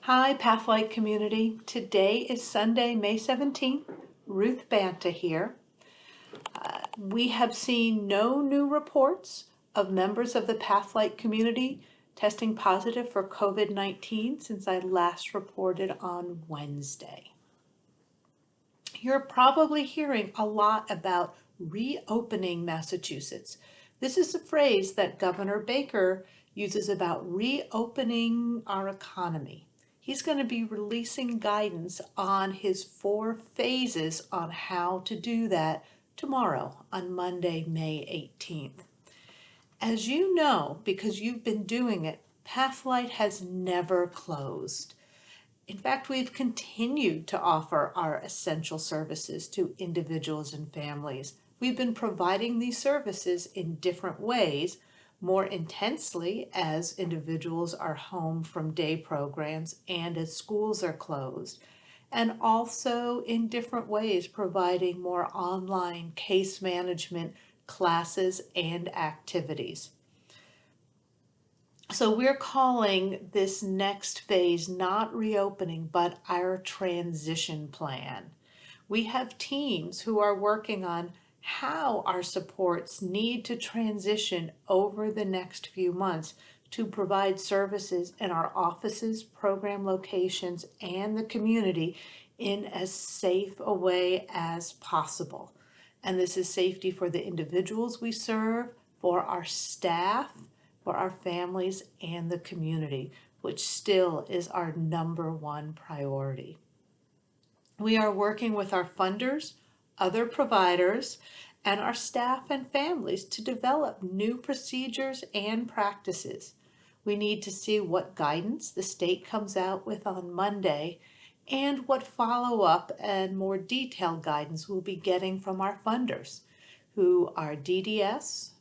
Hi, Pathlight community. Today is Sunday, May 17th. Ruth Banta here. We have seen no new reports of members of the Pathlight community testing positive for COVID-19 since I last reported on Wednesday. You're probably hearing a lot about reopening Massachusetts. This is a phrase that Governor Baker uses about reopening our economy. He's going to be releasing guidance on his 4 phases on how to do that tomorrow on Monday, May 18th. As you know, because you've been doing it, Pathlight has never closed. In fact, we've continued to offer our essential services to individuals and families. We've been providing these services in different ways, more intensely as individuals are home from day programs and as schools are closed, and also in different ways providing more online case management classes and activities. So we're calling this next phase not reopening, but our transition plan. We have teams who are working on how our supports need to transition over the next few months to provide services in our offices, program locations, and the community in as safe a way as possible. And this is safety for the individuals we serve, for our staff, for our families, and the community, which still is our #1 priority. We are working with our funders, other providers, and our staff and families to develop new procedures and practices. We need to see what guidance the state comes out with on Monday and what follow-up and more detailed guidance we'll be getting from our funders, who are DDS,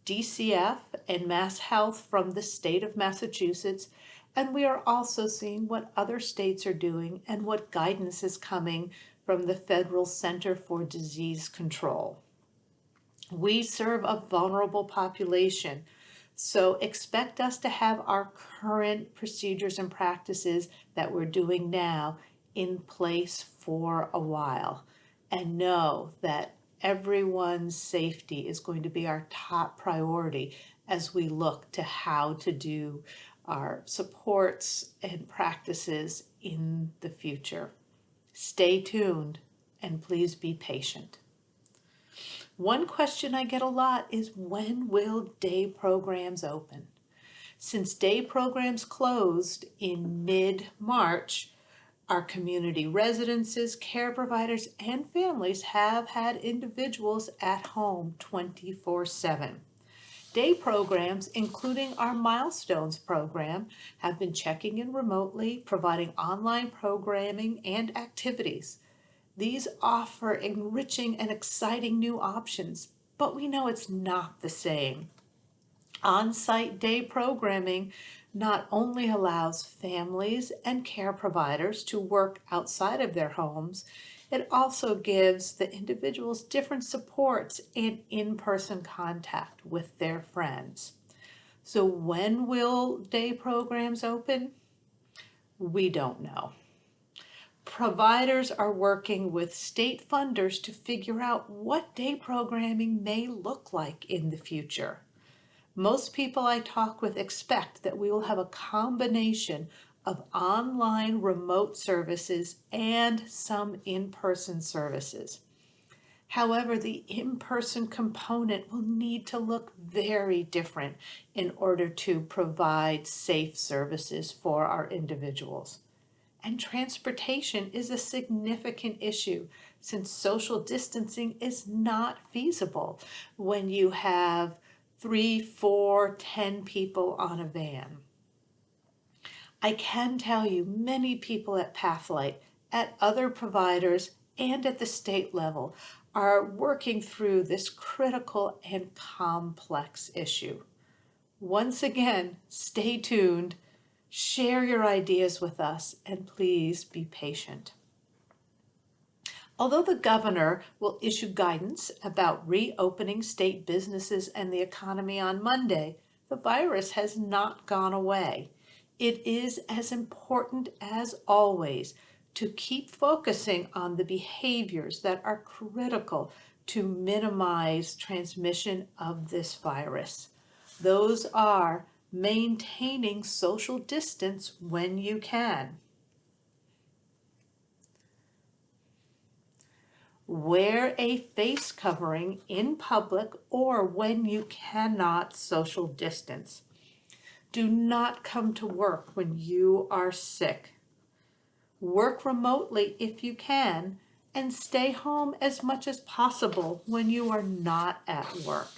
DCF, and Mass Health from the state of Massachusetts, and we are also seeing what other states are doing and what guidance is coming from the Federal Center for Disease Control. We serve a vulnerable population, so expect us to have our current procedures and practices that we're doing now in place for a while. And know that everyone's safety is going to be our top priority as we look to how to do our supports and practices in the future. Stay tuned and please be patient. One question I get a lot is, when will day programs open? Since day programs closed in mid-March, our community residences, care providers, and families have had individuals at home 24/7. Day programs, including our Milestones program, have been checking in remotely, providing online programming and activities. These offer enriching and exciting new options, but we know it's not the same. On-site day programming not only allows families and care providers to work outside of their homes, it also gives the individuals different supports and in-person contact with their friends. So when will day programs open? We don't know. Providers are working with state funders to figure out what day programming may look like in the future. Most people I talk with expect that we will have a combination of online remote services and some in-person services. However, the in-person component will need to look very different in order to provide safe services for our individuals. And transportation is a significant issue since social distancing is not feasible when you have 3, 4, 10 people on a van. I can tell you many people at Pathlight, at other providers, and at the state level are working through this critical and complex issue. Once again, stay tuned, share your ideas with us, and please be patient. Although the governor will issue guidance about reopening state businesses and the economy on Monday, the virus has not gone away. It is as important as always to keep focusing on the behaviors that are critical to minimize transmission of this virus. Those are maintaining social distance when you can. Wear a face covering in public or when you cannot social distance. Do not come to work when you are sick. Work remotely if you can, and stay home as much as possible when you are not at work.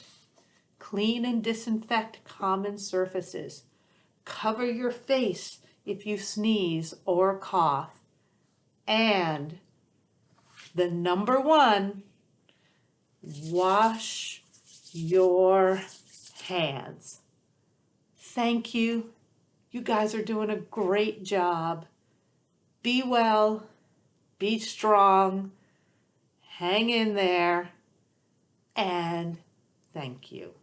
Clean and disinfect common surfaces. Cover your face if you sneeze or cough. And the number one, wash your hands. Thank you. You guys are doing a great job. Be well, be strong, hang in there, and thank you.